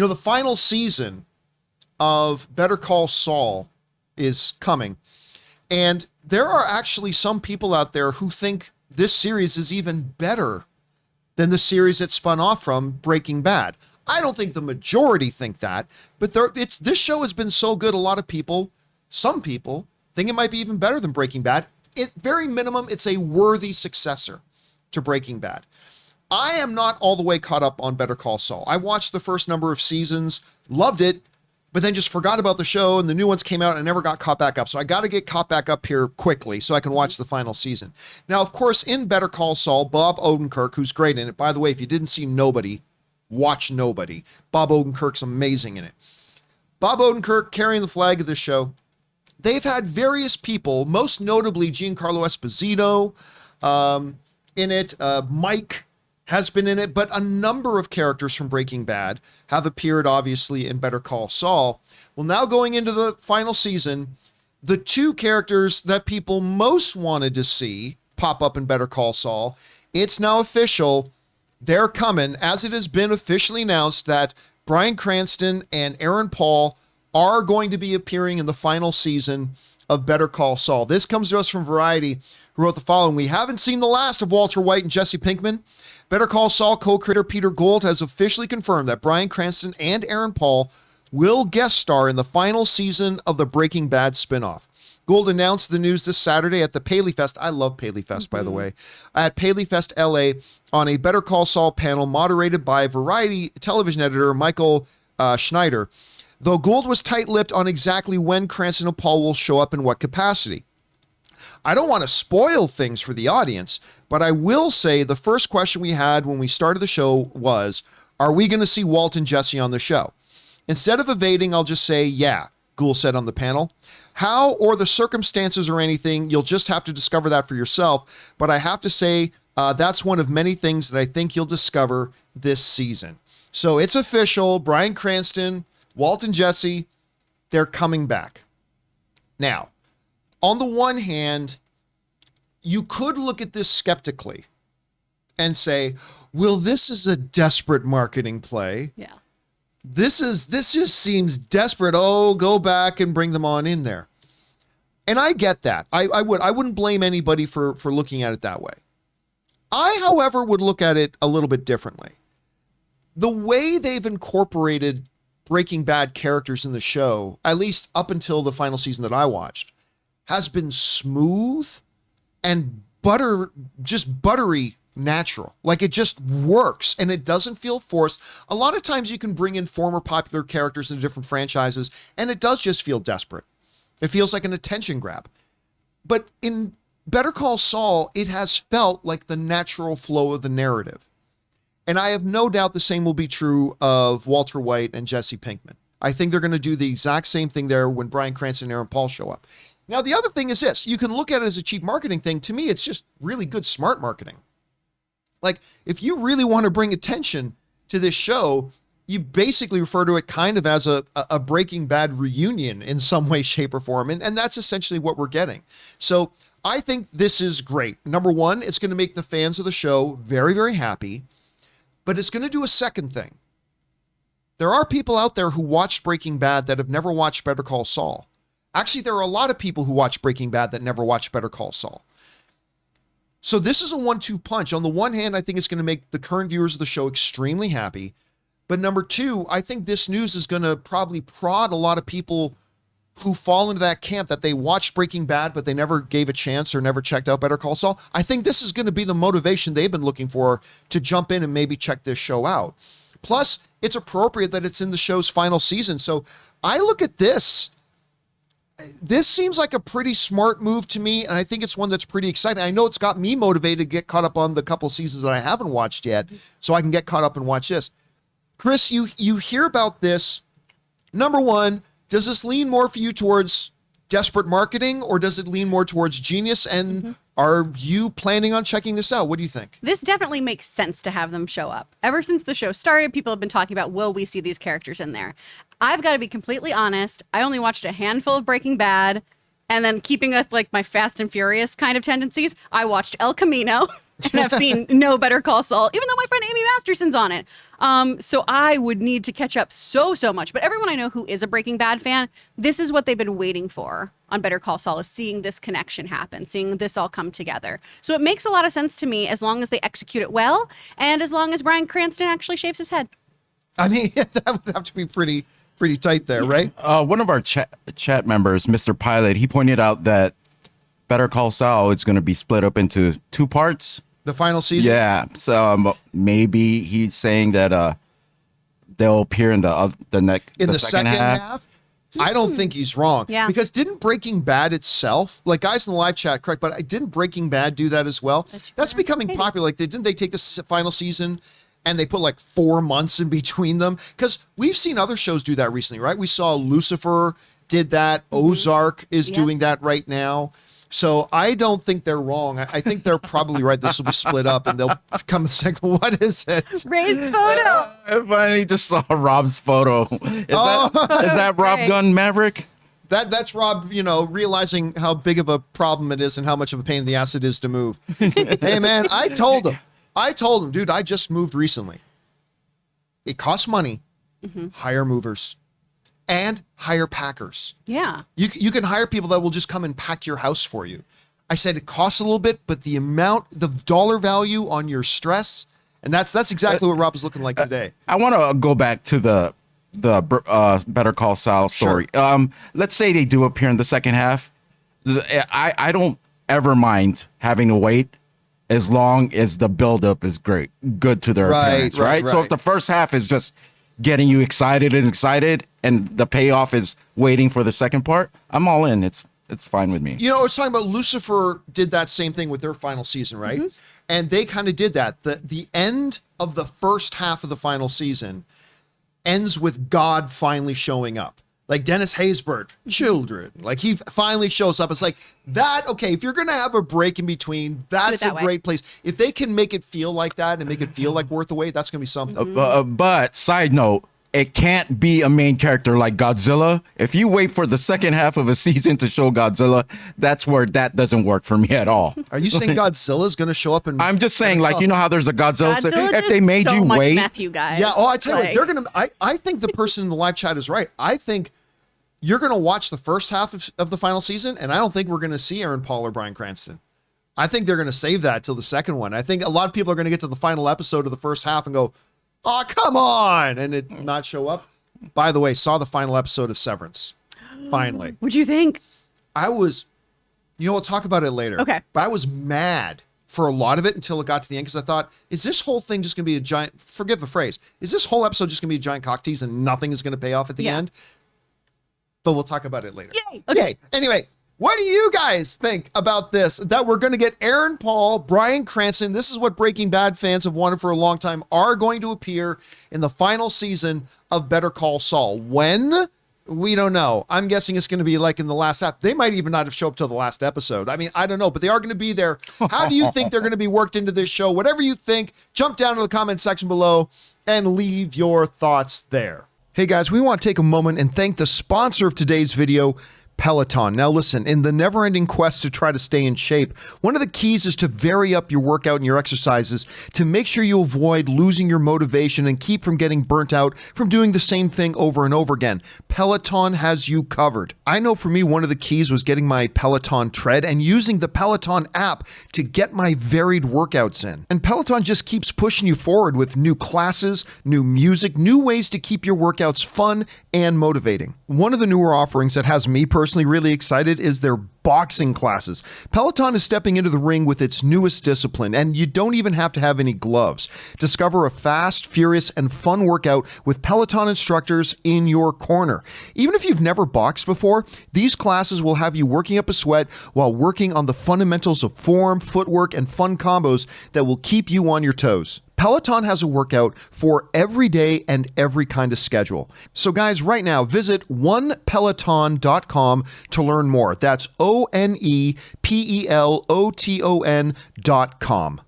The final season of Better Call Saul is coming. And there are actually some people out there who think this series is even better than the series it spun off from, Breaking Bad. I don't think the majority think that, but this show has been so good, a lot of people, some people, think it might be even better than Breaking Bad. At very minimum, it's a worthy successor to Breaking Bad. I am not all the way caught up on Better Call Saul. I watched the first number of seasons, loved it, but then just forgot about the show, and the new ones came out and I never got caught back up. So I got to get caught back up here quickly so I can watch the final season. Now, of course, in Better Call Saul, Bob Odenkirk, who's great in it. By the way, if you didn't see Nobody, watch Nobody. Bob Odenkirk's amazing in it. Bob Odenkirk carrying the flag of this show. They've had various people, most notably Giancarlo Esposito in it. Mike has been in it, but a number of characters from Breaking Bad have appeared, obviously, in Better Call Saul. Well, now going into the final season, the two characters that people most wanted to see pop up in Better Call Saul, it's now official. They're coming, as it has been officially announced that Bryan Cranston and Aaron Paul are going to be appearing in the final season of Better Call Saul. This comes to us from Variety, who wrote the following: "We haven't seen the last of Walter White and Jesse Pinkman. Better Call Saul co-creator Peter Gould has officially confirmed that Bryan Cranston and Aaron Paul will guest star in the final season of the Breaking Bad spinoff. Gould announced the news this Saturday at the Paley Fest. I love Paley Fest, by the way. At Paley Fest LA on a Better Call Saul panel moderated by Variety television editor Michael Schneider. Though Gould was tight-lipped on exactly when Cranston and Paul will show up in what capacity. I don't want to spoil things for the audience, but I will say the first question we had when we started the show was, are we going to see Walt and Jesse on the show? Instead of evading, I'll just say, yeah, Gould said on the panel. How or the circumstances or anything, you'll just have to discover that for yourself. But I have to say, that's one of many things that I think you'll discover this season. So it's official. Bryan Cranston, Walt and Jesse, they're coming back. Now, on the one hand, you could look at this skeptically and say, well, this is a desperate marketing play. Yeah. This just seems desperate. Oh, go back and bring them on in there. And I get that. I wouldn't blame anybody for looking at it that way. I, however, would look at it a little bit differently. The way they've incorporated Breaking Bad characters in the show, at least up until the final season that I watched, has been smooth and buttery natural. Like, it just works and it doesn't feel forced. A lot of times you can bring in former popular characters into different franchises and it does just feel desperate. It feels like an attention grab. But in Better Call Saul, it has felt like the natural flow of the narrative. And I have no doubt the same will be true of Walter White and Jesse Pinkman. I think they're going to do the exact same thing there when Bryan Cranston and Aaron Paul show up. Now, the other thing is this. You can look at it as a cheap marketing thing. To me, it's just really good, smart marketing. Like, if you really want to bring attention to this show, you basically refer to it kind of as a Breaking Bad reunion in some way, shape, or form. And that's essentially what we're getting. So I think this is great. Number one, it's going to make the fans of the show very, very happy. But it's going to do a second thing. There are people out there who watched Breaking Bad that have never watched Better Call Saul. Actually, there are a lot of people who watch Breaking Bad that never watched Better Call Saul. So this is a 1-2 punch. On the one hand, I think it's going to make the current viewers of the show extremely happy. But number two, I think this news is going to probably prod a lot of people who fall into that camp that they watched Breaking Bad, but they never gave a chance or never checked out Better Call Saul. I think this is going to be the motivation they've been looking for to jump in and maybe check this show out. Plus, it's appropriate that it's in the show's final season. So I look at this. This seems like a pretty smart move to me, and I think it's one that's pretty exciting. I know it's got me motivated to get caught up on the couple seasons that I haven't watched yet, so I can get caught up and watch this. Chris, you hear about this. Number one, does this lean more for you towards desperate marketing, or does it lean more towards genius? And are you planning on checking this out? What do you think? This definitely makes sense to have them show up. Ever since the show started, people have been talking about, will we see these characters in there? I've got to be completely honest. I only watched a handful of Breaking Bad, and then keeping with like my Fast and Furious kind of tendencies, I watched El Camino. and have seen no Better Call Saul, even though my friend Amy Masterson's on it. So I would need to catch up so much. But everyone I know who is a Breaking Bad fan, this is what they've been waiting for on Better Call Saul, is seeing this connection happen, seeing this all come together. So it makes a lot of sense to me as long as they execute it well and as long as Bryan Cranston actually shaves his head. I mean, that would have to be pretty tight there, right? One of our chat members, Mr. Pilot, he pointed out that Better Call Saul is going to be split up into 2 parts. The final season? Yeah, so maybe he's saying that they'll appear in the second half. I don't think he's wrong. Yeah. Because didn't Breaking Bad itself, like guys in the live chat, correct, but didn't Breaking Bad do that as well? That's becoming popular. Like, didn't they take the final season and they put like 4 months in between them? Because we've seen other shows do that recently, right? We saw Lucifer did that. Ozark is doing that right now. So I don't think they're wrong. I think they're probably right. This will be split up and they'll come in the second. What is it? Ray's photo. I finally just saw Rob's photo. Is that Rob great. Gunn Maverick? That's Rob, realizing how big of a problem it is and how much of a pain in the ass it is to move. Hey, man, I told him, dude, I just moved recently. It costs money. Hire movers and hire packers. Yeah. You can hire people that will just come and pack your house for you. I said it costs a little bit, but the dollar value on your stress, and that's exactly what Rob is looking like today. I want to go back to the Better Call Saul story. Sure. Let's say they do appear in the second half. I don't ever mind having to wait as long as the buildup is good to their appearance, right? So if the first half is just getting you excited and the payoff is waiting for the second part, I'm all in. It's fine with me. I was talking about Lucifer did that same thing with their final season, right? And they kind of did that. The end of the first half of the final season ends with God finally showing up. Like Dennis Haysbert, children. Like he finally shows up. It's like that. Okay, if you're going to have a break in between, that's a great place. If they can make it feel like that and make it feel like worth the wait, that's going to be something. But side note, it can't be a main character like Godzilla. If you wait for the second half of a season to show Godzilla, that's where that doesn't work for me at all. Are you saying Godzilla's going to show up? I'm just saying, like, how there's a Godzilla. If they made you wait, meth, you guys. Yeah. I tell you what, they're going to. I think the person in the live chat is right. I think you're going to watch the first half of the final season, and I don't think we're going to see Aaron Paul or Bryan Cranston. I think they're going to save that till the second one. I think a lot of people are going to get to the final episode of the first half and go, "Oh, come on," and it not show up. By the way, saw the final episode of Severance. Finally. What'd you think? We'll talk about it later. Okay. But I was mad for a lot of it until it got to the end because I thought, is this whole thing just going to be a giant, forgive the phrase, is this whole episode just going to be a giant cock tease and nothing is going to pay off at the end? But we'll talk about it later. Yay! Okay. Yay. Anyway, what do you guys think about this? That we're going to get Aaron Paul, Bryan Cranston, this is what Breaking Bad fans have wanted for a long time, are going to appear in the final season of Better Call Saul. When? We don't know. I'm guessing it's going to be like in the last half. They might even not have shown up till the last episode. I mean, I don't know, but they are going to be there. How do you think they're going to be worked into this show? Whatever you think, jump down to the comment section below and leave your thoughts there. Hey guys, we want to take a moment and thank the sponsor of today's video, Peloton. Now listen, in the never-ending quest to try to stay in shape, one of the keys is to vary up your workout and your exercises to make sure you avoid losing your motivation and keep from getting burnt out from doing the same thing over and over again. Peloton has you covered. I know for me, one of the keys was getting my Peloton tread and using the Peloton app to get my varied workouts in. And Peloton just keeps pushing you forward with new classes, new music, new ways to keep your workouts fun and motivating. One of the newer offerings that has me personally really excited is their boxing classes. Peloton is stepping into the ring with its newest discipline, and you don't even have to have any gloves. Discover a fast, furious, and fun workout with Peloton instructors in your corner. Even if you've never boxed before, these classes will have you working up a sweat while working on the fundamentals of form, footwork, and fun combos that will keep you on your toes. Peloton has a workout for every day and every kind of schedule. So guys, right now, visit onepeloton.com to learn more. That's ONEPELOTON.com.